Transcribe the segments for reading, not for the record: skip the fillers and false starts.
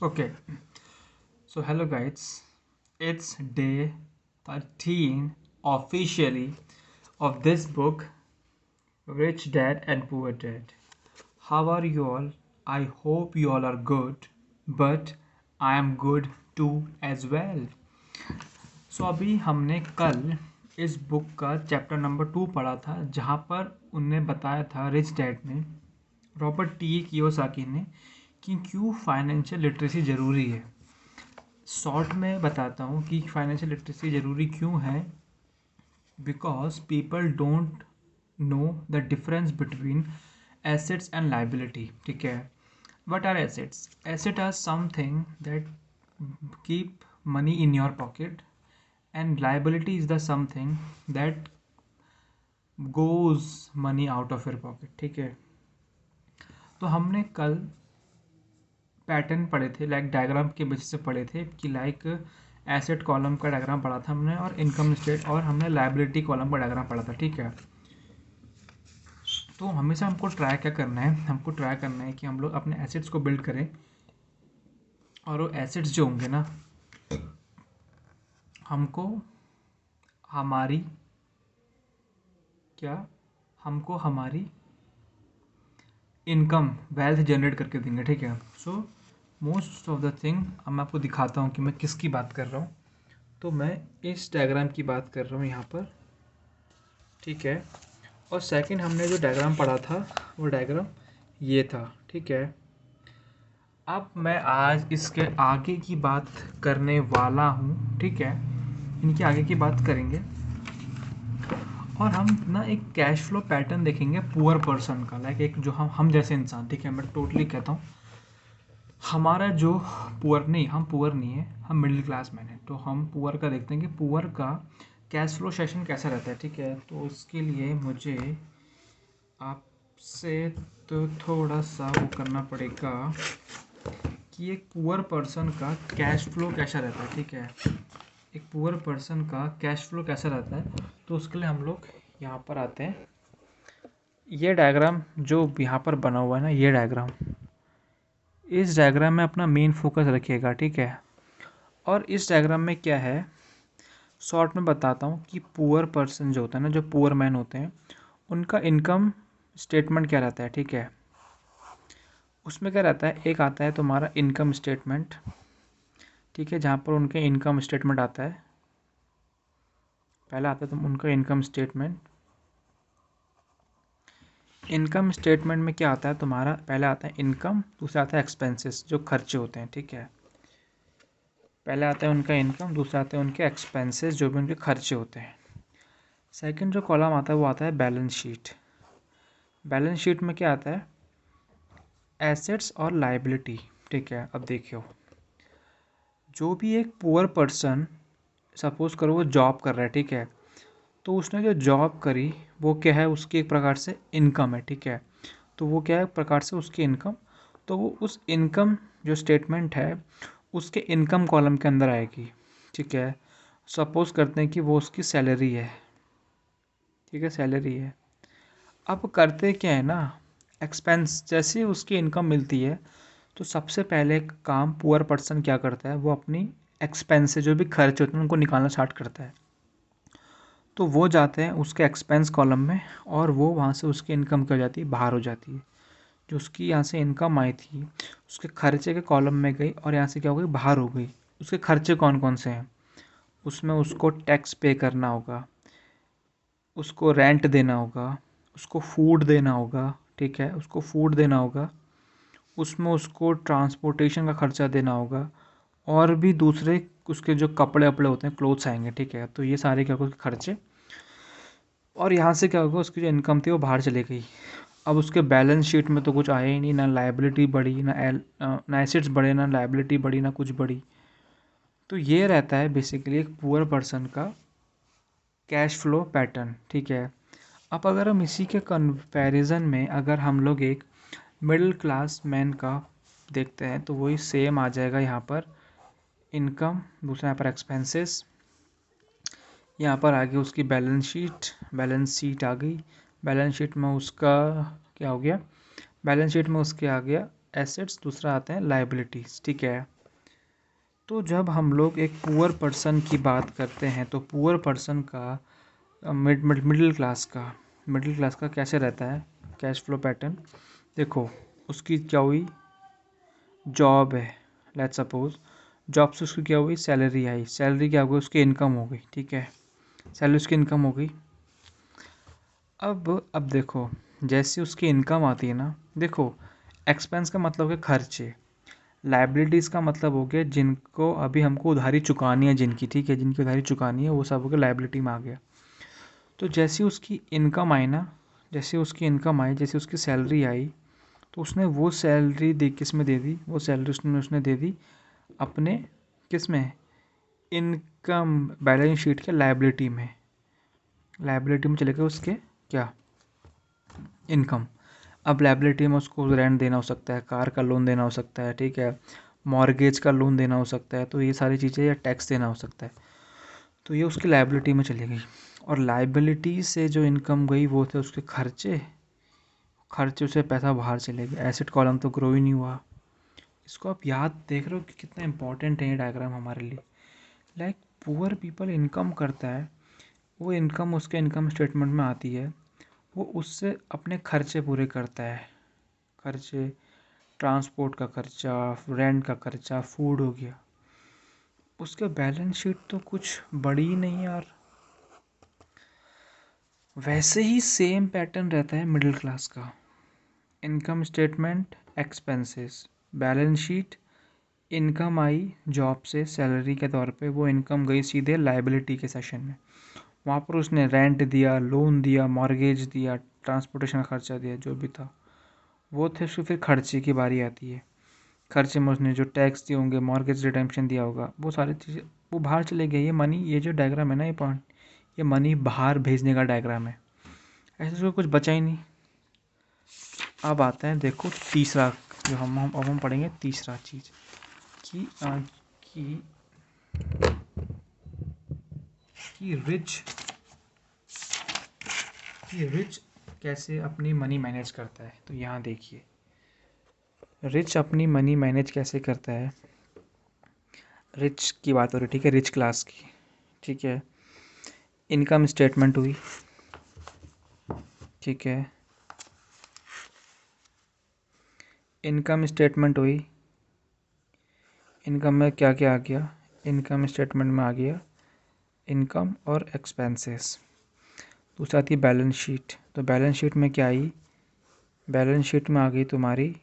Okay, so hello guys, it's day 13 officially of this book, Rich Dad and Poor Dad. How are you all? I hope you all are good, but I am good too as well. So अभी हमने कल इस book का chapter number 2 पढ़ा था, जहाँ पर उनने बताया था रिच डैड ने, रॉबर्ट टी कियोसाकी ने, कि क्यों फाइनेंशियल लिटरेसी ज़रूरी है। शॉर्ट में बताता हूँ कि फाइनेंशियल लिटरेसी ज़रूरी क्यों है। Because people don't know the difference between assets and liability. ठीक है, what are assets? Asset are something that keep money in your pocket and liability is the something that goes money out of your pocket. ठीक है, तो हमने कल pattern पढ़े थे, like diagram के बेसिस से पढ़े थे कि लाइक एसेट कॉलम का डायग्राम पढ़ा था हमने, और इनकम स्टेट, और हमने लाइबिलिटी कॉलम का डायग्राम पढ़ा था। ठीक है, तो हमेशा हमको ट्राई क्या करना है, हमको ट्राई करना है कि हम लोग अपने एसेट्स को बिल्ड करें, और वो एसेट्स जो होंगे ना, हमको हमारी क्या हमको हमारी इनकम वेल्थ जनरेट करके देंगे। ठीक है, so most of the thing अब मैं आपको दिखाता हूँ कि मैं किसकी बात कर रहा हूँ। तो मैं इस डायग्राम की बात कर रहा हूँ यहाँ पर। ठीक है, और सेकंड हमने जो डायग्राम पढ़ा था वो डायग्राम ये था। ठीक है, अब मैं आज इसके आगे की बात करने वाला हूँ। ठीक है, इनके आगे की बात करेंगे, और हम ना एक कैश फ्लो पैटर्न देखेंगे पुअर पर्सन का, लाइक एक जो हम जैसे इंसान। ठीक है, मैं टोटली कहता हूँ हमारा जो पुअर नहीं, हम पुअर नहीं है, हम मिडिल क्लास मैन है, तो हम पुअर का देखते हैं कि पुअर का कैश फ्लो सेशन कैसा रहता है। ठीक है, तो उसके लिए मुझे आपसे तो थोड़ा सा वो करना पड़ेगा कि एक पुअर पर्सन का कैश फ्लो कैसा रहता है। ठीक है, एक पुअर पर्सन का कैश फ्लो कैसा रहता है, तो उसके लिए हम लोग यहाँ पर आते हैं। ये डायग्राम जो यहाँ पर बना हुआ है ना, ये डायग्राम, इस डायग्राम में अपना मेन फोकस रखिएगा। ठीक है, और इस डायग्राम में क्या है, शॉर्ट में बताता हूँ कि पुअर पर्सन जो होता है ना, जो पुअर मैन होते हैं, उनका इनकम स्टेटमेंट क्या रहता है। ठीक है, उसमें क्या रहता है, एक आता है तुम्हारा इनकम स्टेटमेंट। ठीक है, जहाँ पर उनके इनकम स्टेटमेंट आता है, पहला आता है तुम उनका इनकम स्टेटमेंट। इनकम स्टेटमेंट में क्या आता है तुम्हारा, पहला आता है इनकम, दूसरा आता है एक्सपेंसेस, जो खर्चे होते हैं। ठीक है, पहले आता है उनका इनकम, दूसरा आता है उनके एक्सपेंसेस, जो भी उनके खर्चे होते हैं। सेकंड जो कॉलम आता है वो आता है बैलेंस शीट। बैलेंस शीट में क्या आता है, एसेट्स और लाइबिलिटी। ठीक है, अब देखियो, जो भी एक पुअर पर्सन, सपोज करो वो जॉब कर रहा है। ठीक है, तो उसने जो जॉब करी वो क्या है, उसकी एक प्रकार से इनकम है। ठीक है, तो वो क्या है, एक प्रकार से उसकी इनकम, तो वो उस इनकम जो स्टेटमेंट है उसके इनकम कॉलम के अंदर आएगी। ठीक है, सपोज करते हैं कि वो उसकी सैलरी है। ठीक है, सैलरी है। अब करते क्या है ना, एक्सपेंस, जैसे उसकी इनकम मिलती है तो सबसे पहले काम पुअर पर्सन क्या करता है, वो अपनी एक्सपेंस जो भी खर्च होते हैं उनको निकालना स्टार्ट करता है। तो वो जाते हैं उसके एक्सपेंस कॉलम में, और वो वहाँ से उसकी इनकम क्या हो जाती है, बाहर हो जाती है। जो उसकी यहाँ से इनकम आई थी उसके खर्चे के कॉलम में गई, और यहाँ से क्या हो गई, बाहर हो गई। उसके खर्चे कौन कौन से हैं, उसमें उसको टैक्स पे करना होगा, उसको रेंट देना होगा, उसको फूड देना होगा। ठीक है, उसको फूड देना होगा, उसमें उसको ट्रांसपोर्टेशन का खर्चा देना होगा, और भी दूसरे उसके जो कपड़े वपड़े होते हैं, क्लोथ्स आएंगे। ठीक है, तो ये सारे क्या होगा, उसके खर्चे। और यहाँ से क्या होगा, उसकी जो इनकम थी वो बाहर चली गई। अब उसके बैलेंस शीट में तो कुछ आया ही नहीं, ना लाइबिलिटी बढ़ी, ना एसेट्स बढ़े, ना लाइबिलिटी बढ़ी, ना कुछ बढ़ी। तो ये रहता है बेसिकली एक पुअर पर्सन का कैश फ्लो पैटर्न। ठीक है, अब अगर हम इसी के कंपैरिजन में अगर हम लोग एक मिडिल क्लास मैन का देखते हैं, तो वही सेम आ जाएगा। यहाँ पर इनकम, दूसरा यहाँ पर एक्सपेंसेस, यहाँ पर आगे उसकी बैलेंस शीट, बैलेंस शीट आ गई। बैलेंस शीट में उसका क्या हो गया, बैलेंस शीट में उसके आ गया एसेट्स, दूसरा आते हैं लाइबिलिटीज़, ठीक है। तो जब हम लोग एक पुअर पर्सन की बात करते हैं तो पुअर पर्सन का मिडिल क्लास का कैसे रहता है कैश फ्लो पैटर्न। देखो, उसकी क्या हुई, जॉब है, लेट्स सपोज जॉब से उसकी क्या हुई, सैलरी आई, सैलरी क्या हो गई, उसकी इनकम हो गई, ठीक है, सैलरी उसकी इनकम हो गई। अब देखो, जैसे उसकी इनकम आती है ना, देखो एक्सपेंस का मतलब है खर्चे, लाइबिलिटीज़ का मतलब हो गया जिनको अभी हमको उधारी चुकानी है, जिनकी, ठीक है, जिनकी उधारी चुकानी है, वो सब हो गया लाइबिलिटी में आ गया। तो जैसे उसकी इनकम आई ना, जैसे उसकी इनकम आई, जैसे उसकी सैलरी आई, तो उसने वो सैलरी किस में दे दी, वो सैलरी उसने दे दी अपने किस में, इनकम बैलेंस शीट के लाइबिलिटी में, लाइबिलिटी में चले गए उसके क्या, इनकम। अब लाइबिलिटी में उसको रेंट देना हो सकता है, कार का लोन देना हो सकता है, ठीक है, मॉर्गेज का लोन देना हो सकता है, तो ये सारी चीज़ें, या टैक्स देना हो सकता है, तो ये उसकी लाइबिलिटी में चली गई। और लाइबिलिटी से जो इनकम गई वो थे उसके खर्चे, खर्चे से पैसा बाहर चले गए, एसेट कॉलम तो ग्रो ही नहीं हुआ। इसको आप याद देख रहे हो कि कितना इंपॉर्टेंट है ये डायग्राम हमारे लिए। लाइक पुअर पीपल इनकम करता है, वो इनकम उसके इनकम स्टेटमेंट में आती है, वो उससे अपने खर्चे पूरे करता है, खर्चे, ट्रांसपोर्ट का खर्चा, रेंट का खर्चा, फूड हो गया, उसका बैलेंस शीट तो कुछ बड़ी ही नहीं यार। वैसे ही सेम पैटर्न रहता है मिडिल क्लास का, income statement, expenses, balance sheet, income I job से सैलरी के तौर पे, वो इनकम गई सीधे लाइबिलिटी के सेशन में, वहाँ पर उसने रेंट दिया, लोन दिया, मॉर्गेज दिया, ट्रांसपोर्टेशन का खर्चा दिया, जो भी था वो थे। उसके फिर खर्चे की बारी आती है, खर्चे में उसने जो टैक्स दिए होंगे, मॉर्गेज रिडेम्पशन दिया होगा, वो सारी चीज़ें वो बाहर चले गए। ये मनी, ये जो डायग्राम है ना, ये पॉइंट, ये मनी बाहर भेजने का डायग्राम है, ऐसे उसको कुछ बचा ही नहीं। अब आता है देखो तीसरा, जो हम पढ़ेंगे तीसरा चीज़ कि कि कि रिच कैसे अपनी मनी मैनेज करता है। तो यहाँ देखिए, रिच अपनी मनी मैनेज कैसे करता है। रिच की बात हो रही, ठीक है, रिच क्लास की, ठीक है। इनकम स्टेटमेंट हुई, ठीक है, इनकम स्टेटमेंट हुई, इनकम में क्या क्या आ गया, इनकम स्टेटमेंट में आ गया इनकम और एक्सपेंसेस। दूसरा आती है बैलेंस शीट, तो बैलेंस शीट में क्या आई, बैलेंस शीट में आ गई तुम्हारी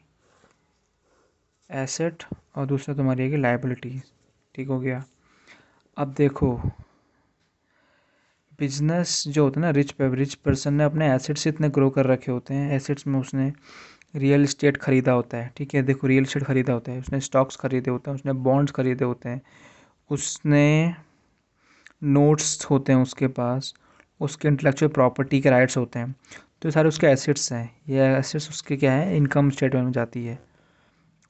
एसेट और दूसरा तुम्हारी आएगी लाइबिलिटी, ठीक हो गया। अब देखो, बिजनेस जो होता है ना, रिच पर्सन ने अपने एसेट्स इतने ग्रो कर रखे होते हैं, एसेट्स में उसने रियल इस्टेट ख़रीदा होता है, ठीक है, देखो रियल इस्टेट ख़रीदा होता है, उसने स्टॉक्स खरीदे होते हैं, उसने बॉन्ड्स खरीदे होते हैं, उसने नोट्स होते हैं उसके पास, उसके इंटेलेक्चुअल प्रॉपर्टी के राइट्स होते हैं, तो ये सारे उसके एसेट्स हैं। ये एसेट्स उसके क्या है, इनकम स्टेटमेंट में जाती है।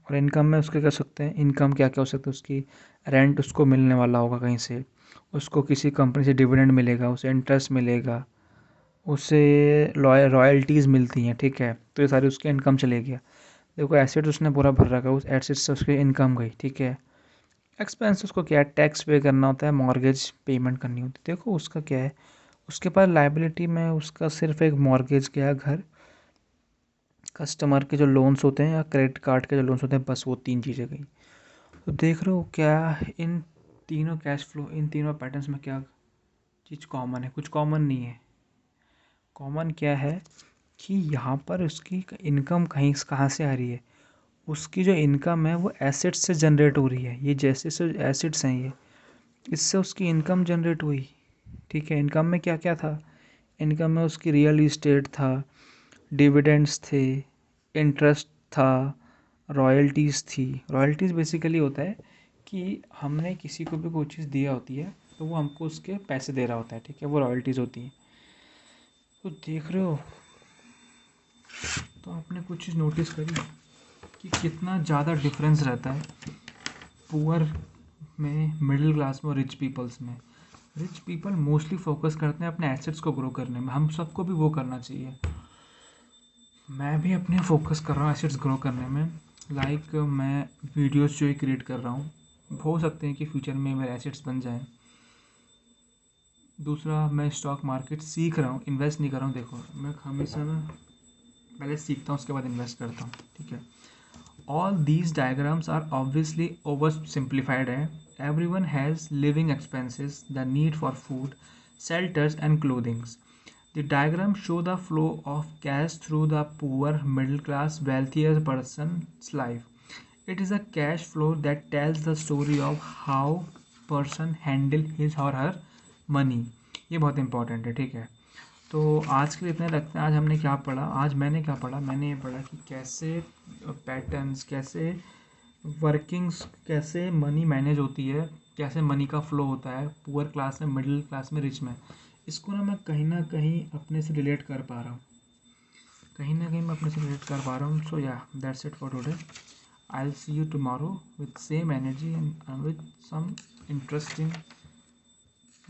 और इनकम में उसके कर सकते हैं, इनकम क्या क्या हो सकता है उसकी, रेंट उसको मिलने वाला होगा कहीं से, उसको किसी कंपनी से डिविडेंड मिलेगा, उसे इंटरेस्ट मिलेगा, उसे रॉयल्टीज़ मिलती हैं, ठीक है, तो ये सारी उसकी इनकम चले गया। देखो एसेट उसने पूरा भर रखा है, उस एसेट से उसकी इनकम गई, ठीक है। एक्सपेंस उसको क्या है, टैक्स पे करना होता है, मॉर्गेज पेमेंट करनी होती है। देखो उसका क्या है, उसके पास लाइबिलिटी में उसका सिर्फ एक मॉर्गेज गया, घर, कस्टमर के जो लोन्स होते हैं या क्रेडिट कार्ड के जो लोन्स होते हैं, बस वो 3 चीज़ें गई। तो देख रहे हो क्या इन तीनों कैश फ्लो, इन तीनों पैटर्न्स में क्या चीज़ कॉमन है, कुछ कॉमन नहीं है। कॉमन क्या है कि यहाँ पर उसकी इनकम कहाँ से आ रही है, उसकी जो इनकम है वो एसेट्स से जनरेट हो रही है। ये जैसे से एसेट्स हैं, ये इससे उसकी इनकम जनरेट हुई, ठीक है। इनकम में क्या क्या था, इनकम में उसकी रियल इस्टेट था, डिविडेंड्स थे, इंटरेस्ट था, रॉयल्टीज़ थी। रॉयल्टीज़ बेसिकली होता है कि हमने किसी को भी कोई चीज़ दिया होती है तो वो हमको उसके पैसे दे रहा होता है, ठीक है, वो रॉयल्टीज़ होती हैं। तो देख रहे हो, तो आपने कुछ चीज़ नोटिस करी कि कितना ज़्यादा डिफरेंस रहता है पुअर में, मिडिल क्लास में और रिच पीपल्स में। रिच पीपल मोस्टली फोकस करते हैं अपने एसेट्स को ग्रो करने में, हम सबको भी वो करना चाहिए। मैं भी अपने फोकस कर रहा हूँ एसेट्स ग्रो करने में, लाइक मैं वीडियोस जो क्रिएट कर रहा हूँ, हो सकते हैं कि फ्यूचर में मेरे एसेट्स बन जाएं। दूसरा, मैं स्टॉक मार्केट सीख रहा हूँ, इन्वेस्ट नहीं कर रहा हूँ। देखो मैं हमेशा ना पहले सीखता हूँ, उसके बाद इन्वेस्ट करता हूँ, ठीक है। All these diagrams are obviously over simplified है। Everyone has living expenses, the need for food, shelters and clothings. The diagram show the flow of cash through the poor, middle class, wealthier person's life. It is a cash flow that tells the story of how person handle his or her money. ये बहुत important है, ठीक है। तो आज के लिए इतना रखते हैं। आज हमने क्या पढ़ा, आज मैंने क्या पढ़ा, मैंने ये पढ़ा कि कैसे पैटर्न्स, कैसे वर्किंग्स, कैसे मनी मैनेज होती है, कैसे मनी का फ्लो होता है पुअर क्लास में, मिडिल क्लास में, रिच में। इसको ना कहीं अपने से रिलेट कर पा रहा हूँ, कहीं ना कहीं मैं अपने से रिलेट कर पा रहा हूँ। So yeah that's it for today. I will see you tomorrow with same energy and with some interesting,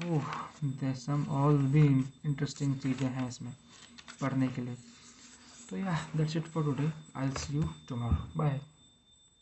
oh some all भी इंटरेस्टिंग चीज़ें हैं इसमें पढ़ने के लिए। तो yeah that's it for today. I will see you tomorrow. Bye.